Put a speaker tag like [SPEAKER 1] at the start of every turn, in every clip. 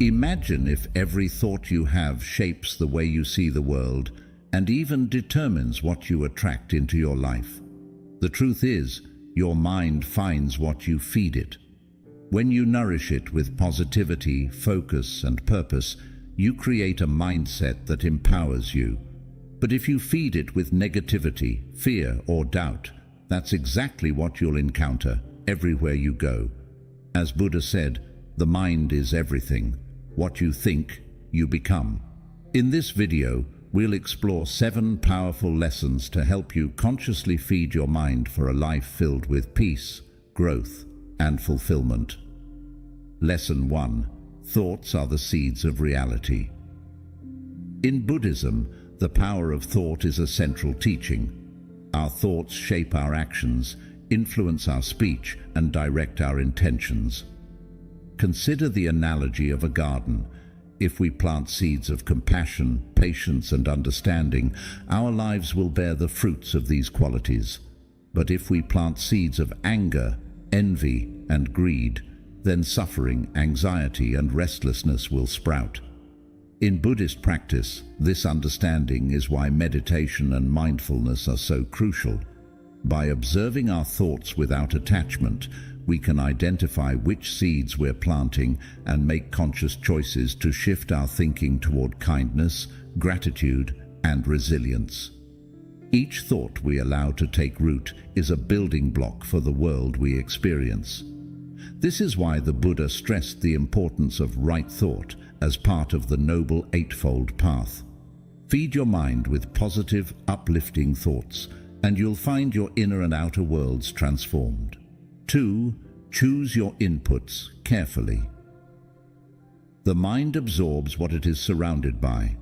[SPEAKER 1] Imagine if every thought you have shapes the way you see the world and even determines what you attract into your life. The truth is, your mind finds what you feed it. When you nourish it with positivity, focus, and purpose, you create a mindset that empowers you. But if you feed it with negativity, fear, or doubt, that's exactly what you'll encounter everywhere you go. As Buddha said, the mind is everything. What you think, you become. In this video, we'll explore 7 powerful lessons to help you consciously feed your mind for a life filled with peace, growth, and fulfillment. Lesson 1. Thoughts are the seeds of reality. In Buddhism, the power of thought is a central teaching. Our thoughts shape our actions, influence our speech, and direct our intentions. Consider the analogy of a garden. If we plant seeds of compassion, patience, and understanding, our lives will bear the fruits of these qualities. But if we plant seeds of anger, envy, and greed, then suffering, anxiety, and restlessness will sprout. In Buddhist practice, this understanding is why meditation and mindfulness are so crucial. By observing our thoughts without attachment, we can identify which seeds we're planting and make conscious choices to shift our thinking toward kindness, gratitude, and resilience. Each thought we allow to take root is a building block for the world we experience. This is why the Buddha stressed the importance of right thought as part of the Noble Eightfold Path. Feed your mind with positive, uplifting thoughts, and you'll find your inner and outer worlds transformed. 2. Choose your inputs carefully. The mind absorbs what it is surrounded by.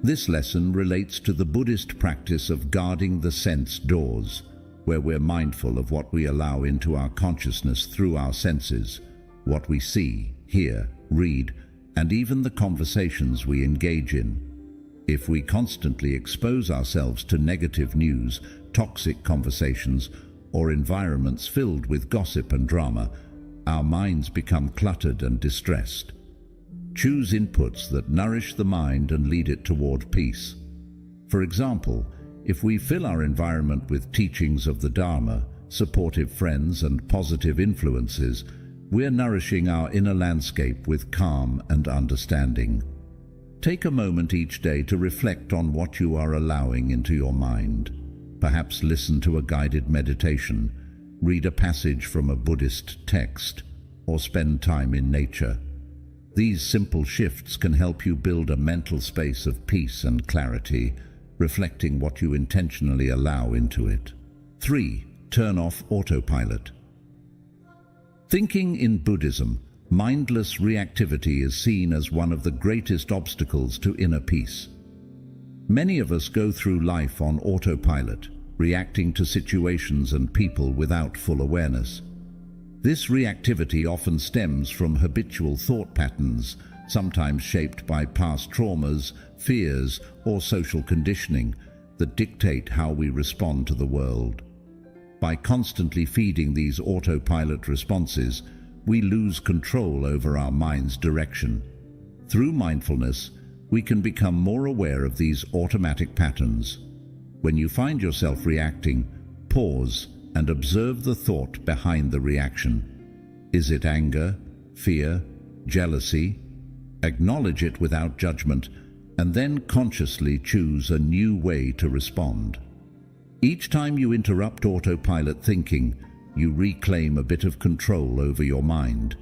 [SPEAKER 1] This lesson relates to the Buddhist practice of guarding the sense doors, where we're mindful of what we allow into our consciousness through our senses, what we see, hear, read, and even the conversations we engage in. If we constantly expose ourselves to negative news, toxic conversations, or environments filled with gossip and drama, our minds become cluttered and distressed. Choose inputs that nourish the mind and lead it toward peace. For example, if we fill our environment with teachings of the Dharma, supportive friends, and positive influences, we're nourishing our inner landscape with calm and understanding. Take a moment each day to reflect on what you are allowing into your mind. Perhaps listen to a guided meditation, read a passage from a Buddhist text, or spend time in nature. These simple shifts can help you build a mental space of peace and clarity, reflecting what you intentionally allow into it. 3. Turn off autopilot. Thinking in Buddhism, mindless reactivity is seen as one of the greatest obstacles to inner peace. Many of us go through life on autopilot, reacting to situations and people without full awareness. This reactivity often stems from habitual thought patterns, sometimes shaped by past traumas, fears, or social conditioning that dictate how we respond to the world. By constantly feeding these autopilot responses, we lose control over our mind's direction. Through mindfulness, we can become more aware of these automatic patterns. When you find yourself reacting, pause and observe the thought behind the reaction. Is it anger, fear, jealousy? Acknowledge it without judgment, and then consciously choose a new way to respond. Each time you interrupt autopilot thinking, you reclaim a bit of control over your mind.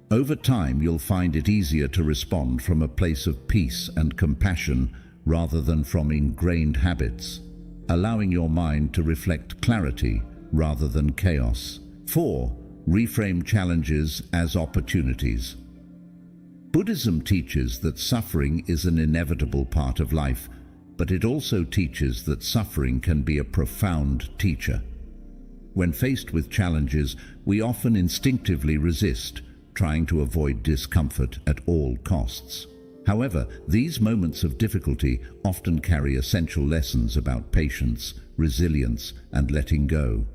[SPEAKER 1] Over time, you'll find it easier to respond from a place of peace and compassion rather than from ingrained habits, allowing your mind to reflect clarity rather than chaos. 4. Reframe challenges as opportunities. Buddhism teaches that suffering is an inevitable part of life, but it also teaches that suffering can be a profound teacher. When faced with challenges, we often instinctively resist, trying to avoid discomfort at all costs. However, these moments of difficulty often carry essential lessons about patience, resilience, and letting go.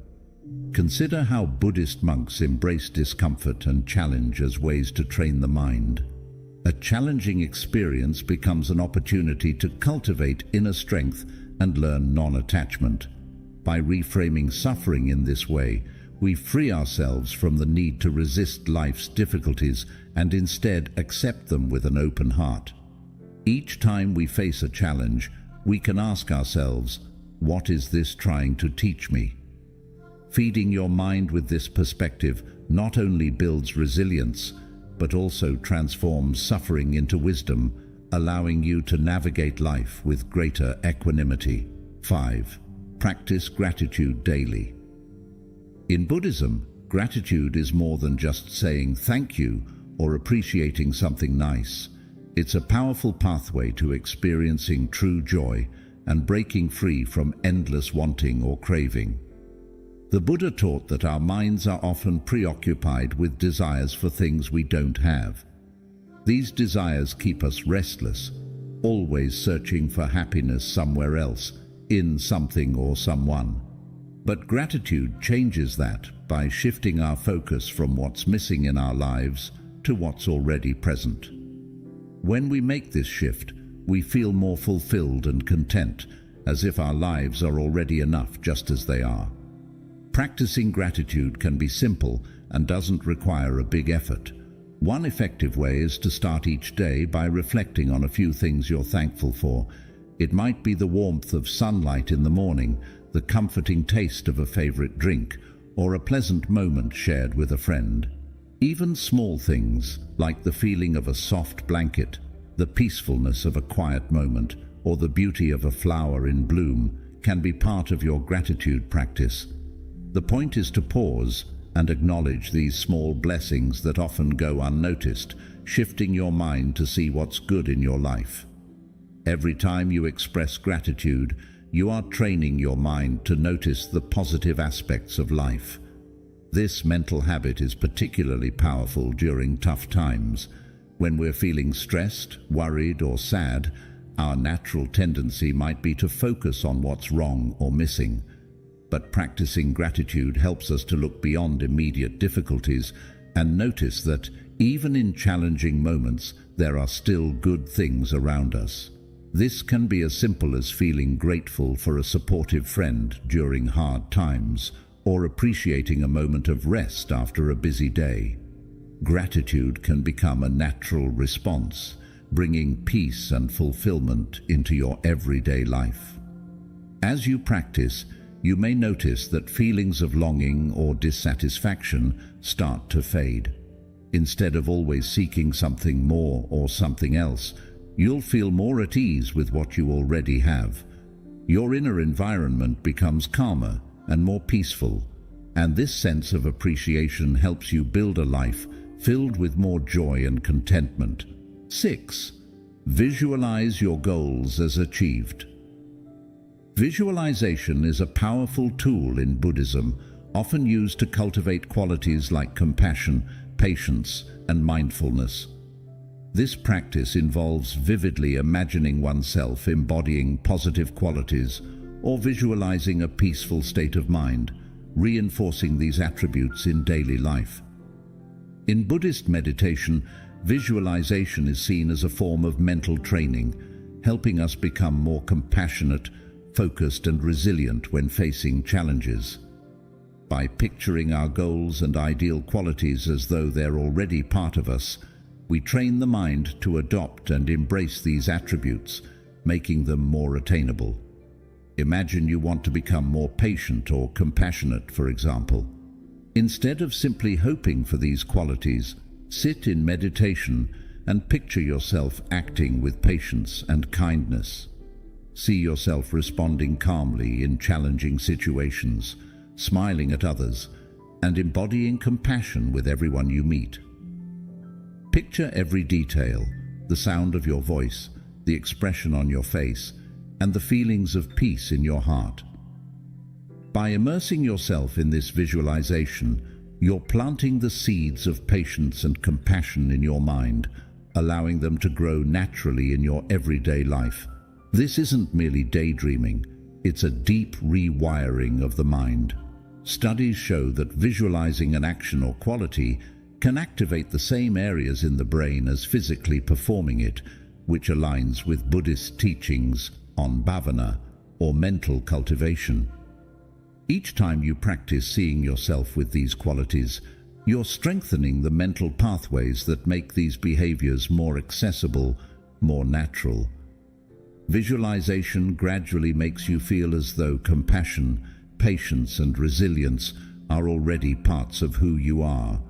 [SPEAKER 1] Consider how Buddhist monks embrace discomfort and challenge as ways to train the mind. A challenging experience becomes an opportunity to cultivate inner strength and learn non-attachment. By reframing suffering in this way, we free ourselves from the need to resist life's difficulties and instead accept them with an open heart. Each time we face a challenge, we can ask ourselves, what is this trying to teach me? Feeding your mind with this perspective not only builds resilience, but also transforms suffering into wisdom, allowing you to navigate life with greater equanimity. 5. Practice gratitude daily. In Buddhism, gratitude is more than just saying thank you or appreciating something nice. It's a powerful pathway to experiencing true joy and breaking free from endless wanting or craving. The Buddha taught that our minds are often preoccupied with desires for things we don't have. These desires keep us restless, always searching for happiness somewhere else, in something or someone. But gratitude changes that by shifting our focus from what's missing in our lives to what's already present. When we make this shift, we feel more fulfilled and content, as if our lives are already enough just as they are. Practicing gratitude can be simple and doesn't require a big effort. One effective way is to start each day by reflecting on a few things you're thankful for. It might be the warmth of sunlight in the morning, the comforting taste of a favorite drink, or a pleasant moment shared with a friend. Even small things, like the feeling of a soft blanket, the peacefulness of a quiet moment, or the beauty of a flower in bloom, can be part of your gratitude practice. The point is to pause and acknowledge these small blessings that often go unnoticed, shifting your mind to see what's good in your life. Every time you express gratitude, you are training your mind to notice the positive aspects of life. This mental habit is particularly powerful during tough times. When we're feeling stressed, worried, or sad, our natural tendency might be to focus on what's wrong or missing. But practicing gratitude helps us to look beyond immediate difficulties and notice that, even in challenging moments, there are still good things around us. This can be as simple as feeling grateful for a supportive friend during hard times, or appreciating a moment of rest after a busy day. Gratitude can become a natural response, bringing peace and fulfillment into your everyday life. As you practice, you may notice that feelings of longing or dissatisfaction start to fade. Instead of always seeking something more or something else, you'll feel more at ease with what you already have. Your inner environment becomes calmer and more peaceful, and this sense of appreciation helps you build a life filled with more joy and contentment. 6. Visualize your goals as achieved. Visualization is a powerful tool in Buddhism, often used to cultivate qualities like compassion, patience, and mindfulness. This practice involves vividly imagining oneself embodying positive qualities or visualizing a peaceful state of mind, reinforcing these attributes in daily life. In Buddhist meditation, visualization is seen as a form of mental training, helping us become more compassionate, focused, and resilient when facing challenges. By picturing our goals and ideal qualities as though they're already part of us, we train the mind to adopt and embrace these attributes, making them more attainable. Imagine you want to become more patient or compassionate, for example. Instead of simply hoping for these qualities, sit in meditation and picture yourself acting with patience and kindness. See yourself responding calmly in challenging situations, smiling at others, and embodying compassion with everyone you meet. Picture every detail, the sound of your voice, the expression on your face, and the feelings of peace in your heart. By immersing yourself in this visualization, you're planting the seeds of patience and compassion in your mind, allowing them to grow naturally in your everyday life. This isn't merely daydreaming, it's a deep rewiring of the mind. Studies show that visualizing an action or quality can activate the same areas in the brain as physically performing it, which aligns with Buddhist teachings on bhavana, or mental cultivation. Each time you practice seeing yourself with these qualities, you're strengthening the mental pathways that make these behaviors more accessible, more natural. Visualization gradually makes you feel as though compassion, patience, and resilience are already parts of who you are,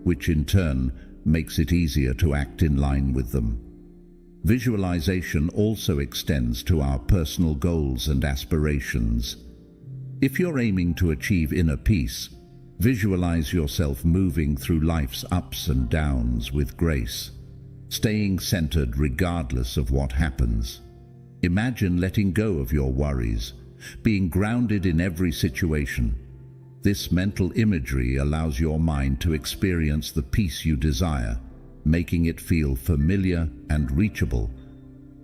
[SPEAKER 1] which in turn makes it easier to act in line with them. Visualization also extends to our personal goals and aspirations. If you're aiming to achieve inner peace, visualize yourself moving through life's ups and downs with grace, staying centered regardless of what happens. Imagine letting go of your worries, being grounded in every situation. This mental imagery allows your mind to experience the peace you desire, making it feel familiar and reachable.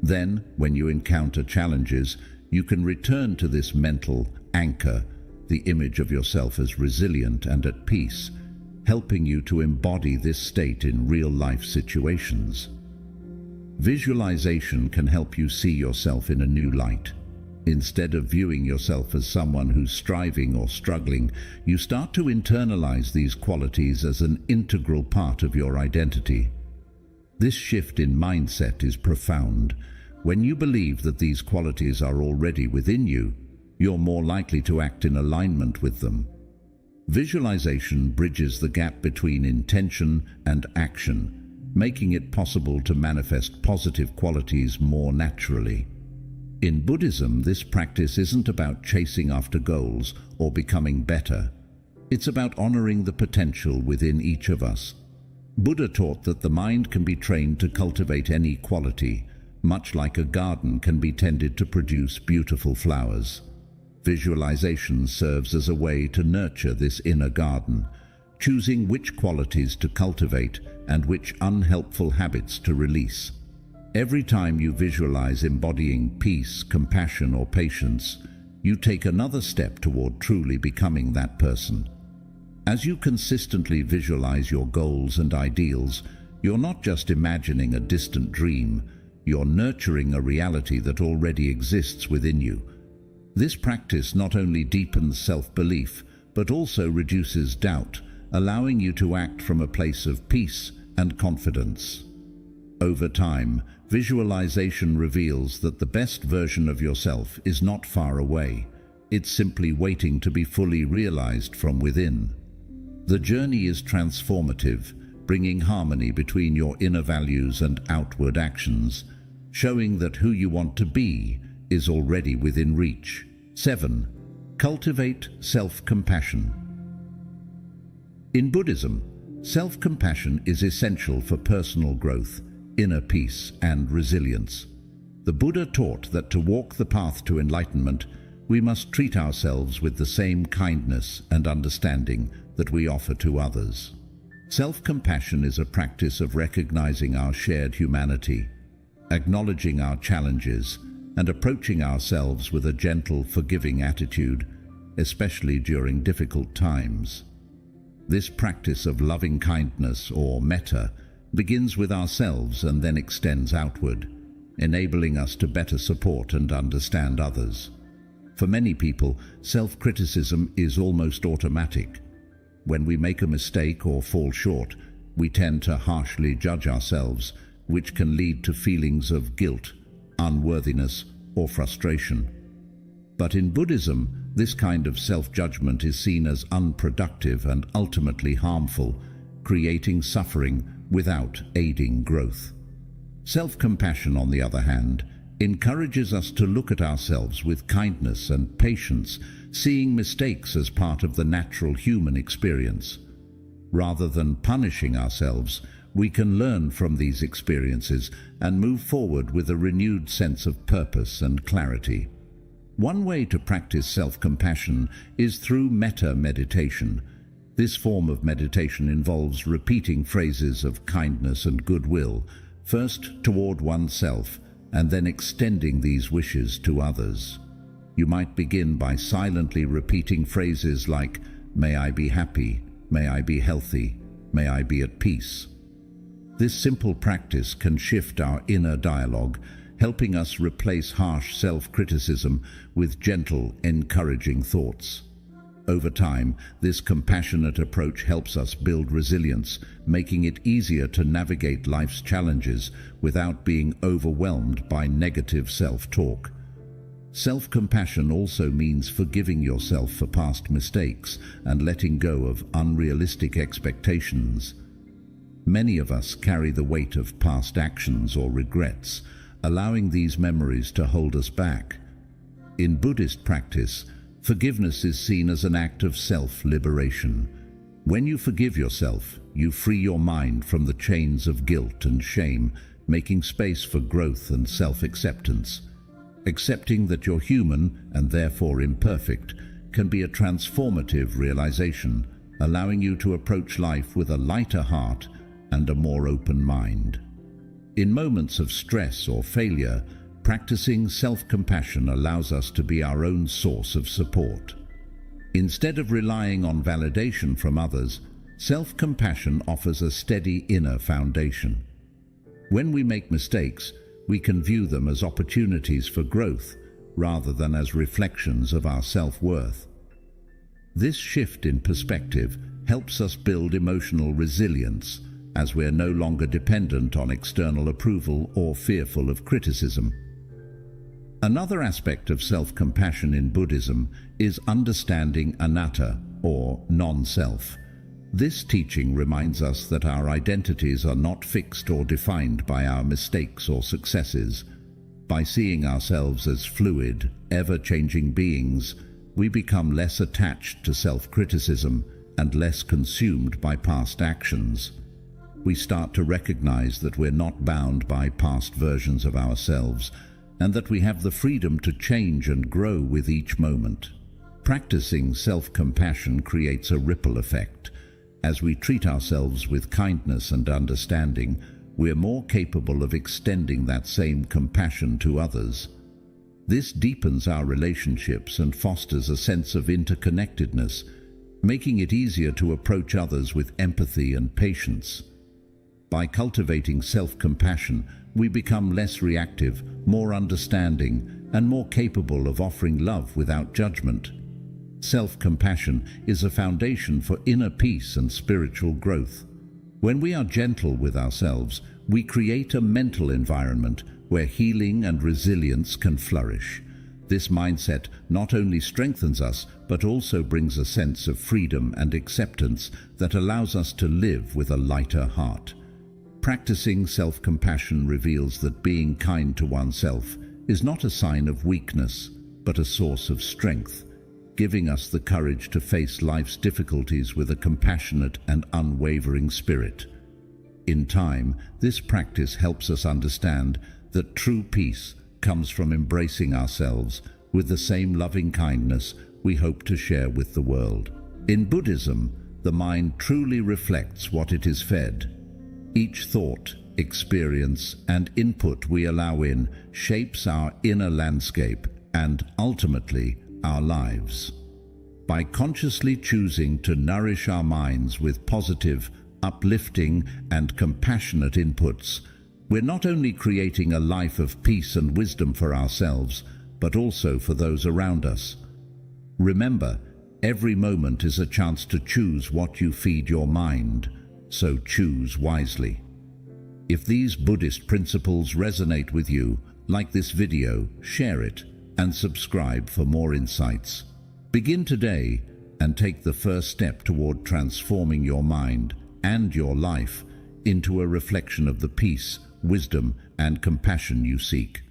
[SPEAKER 1] Then, when you encounter challenges, you can return to this mental anchor, the image of yourself as resilient and at peace, helping you to embody this state in real-life situations. Visualization can help you see yourself in a new light. Instead of viewing yourself as someone who's striving or struggling, you start to internalize these qualities as an integral part of your identity. This shift in mindset is profound. When you believe that these qualities are already within you, you're more likely to act in alignment with them. Visualization bridges the gap between intention and action, making it possible to manifest positive qualities more naturally. In Buddhism, this practice isn't about chasing after goals or becoming better. It's about honoring the potential within each of us. Buddha taught that the mind can be trained to cultivate any quality, much like a garden can be tended to produce beautiful flowers. Visualization serves as a way to nurture this inner garden, choosing which qualities to cultivate and which unhelpful habits to release. Every time you visualize embodying peace, compassion, or patience, you take another step toward truly becoming that person. As you consistently visualize your goals and ideals, you're not just imagining a distant dream, you're nurturing a reality that already exists within you. This practice not only deepens self-belief, but also reduces doubt, allowing you to act from a place of peace and confidence. Over time, visualization reveals that the best version of yourself is not far away. It's simply waiting to be fully realized from within. The journey is transformative, bringing harmony between your inner values and outward actions, showing that who you want to be is already within reach. 7. Cultivate self-compassion. In Buddhism, self-compassion is essential for personal growth, inner peace, and resilience. The Buddha taught that to walk the path to enlightenment, we must treat ourselves with the same kindness and understanding that we offer to others. Self-compassion is a practice of recognizing our shared humanity, acknowledging our challenges, and approaching ourselves with a gentle, forgiving attitude, especially during difficult times. This practice of loving kindness, or metta, begins with ourselves and then extends outward, enabling us to better support and understand others. For many people, self-criticism is almost automatic. When we make a mistake or fall short, we tend to harshly judge ourselves, which can lead to feelings of guilt, unworthiness, or frustration. But in Buddhism, this kind of self-judgment is seen as unproductive and ultimately harmful, creating suffering without aiding growth. Self-compassion, on the other hand, encourages us to look at ourselves with kindness and patience, seeing mistakes as part of the natural human experience. Rather than punishing ourselves, we can learn from these experiences and move forward with a renewed sense of purpose and clarity. One way to practice self-compassion is through metta meditation. This form of meditation involves repeating phrases of kindness and goodwill, first toward oneself, and then extending these wishes to others. You might begin by silently repeating phrases like, "May I be happy," "May I be healthy," may I be at peace. This simple practice can shift our inner dialogue, helping us replace harsh self-criticism with gentle, encouraging thoughts. Over time, this compassionate approach helps us build resilience, making it easier to navigate life's challenges without being overwhelmed by negative self-talk. Self-compassion also means forgiving yourself for past mistakes and letting go of unrealistic expectations. Many of us carry the weight of past actions or regrets, allowing these memories to hold us back. In Buddhist practice, forgiveness is seen as an act of self-liberation. When you forgive yourself, you free your mind from the chains of guilt and shame, making space for growth and self-acceptance. Accepting that you're human and therefore imperfect can be a transformative realization, allowing you to approach life with a lighter heart and a more open mind. In moments of stress or failure, practicing self-compassion allows us to be our own source of support. Instead of relying on validation from others, self-compassion offers a steady inner foundation. When we make mistakes, we can view them as opportunities for growth rather than as reflections of our self-worth. This shift in perspective helps us build emotional resilience, as we are no longer dependent on external approval or fearful of criticism. Another aspect of self-compassion in Buddhism is understanding anatta, or non-self. This teaching reminds us that our identities are not fixed or defined by our mistakes or successes. By seeing ourselves as fluid, ever-changing beings, we become less attached to self-criticism and less consumed by past actions. We start to recognize that we're not bound by past versions of ourselves, and that we have the freedom to change and grow with each moment. Practicing self-compassion creates a ripple effect. As we treat ourselves with kindness and understanding, we're more capable of extending that same compassion to others. This deepens our relationships and fosters a sense of interconnectedness, making it easier to approach others with empathy and patience. By cultivating self-compassion, we become less reactive, more understanding, and more capable of offering love without judgment. Self-compassion is a foundation for inner peace and spiritual growth. When we are gentle with ourselves, we create a mental environment where healing and resilience can flourish. This mindset not only strengthens us, but also brings a sense of freedom and acceptance that allows us to live with a lighter heart. Practicing self-compassion reveals that being kind to oneself is not a sign of weakness, but a source of strength, giving us the courage to face life's difficulties with a compassionate and unwavering spirit. In time, this practice helps us understand that true peace comes from embracing ourselves with the same loving kindness we hope to share with the world. In Buddhism, the mind truly reflects what it is fed. Each thought, experience, and input we allow in shapes our inner landscape and, ultimately, our lives. By consciously choosing to nourish our minds with positive, uplifting, and compassionate inputs, we're not only creating a life of peace and wisdom for ourselves, but also for those around us. Remember, every moment is a chance to choose what you feed your mind, so choose wisely. If these Buddhist principles resonate with you, like this video, share it, and subscribe for more insights. Begin today and take the first step toward transforming your mind and your life into a reflection of the peace, wisdom, and compassion you seek.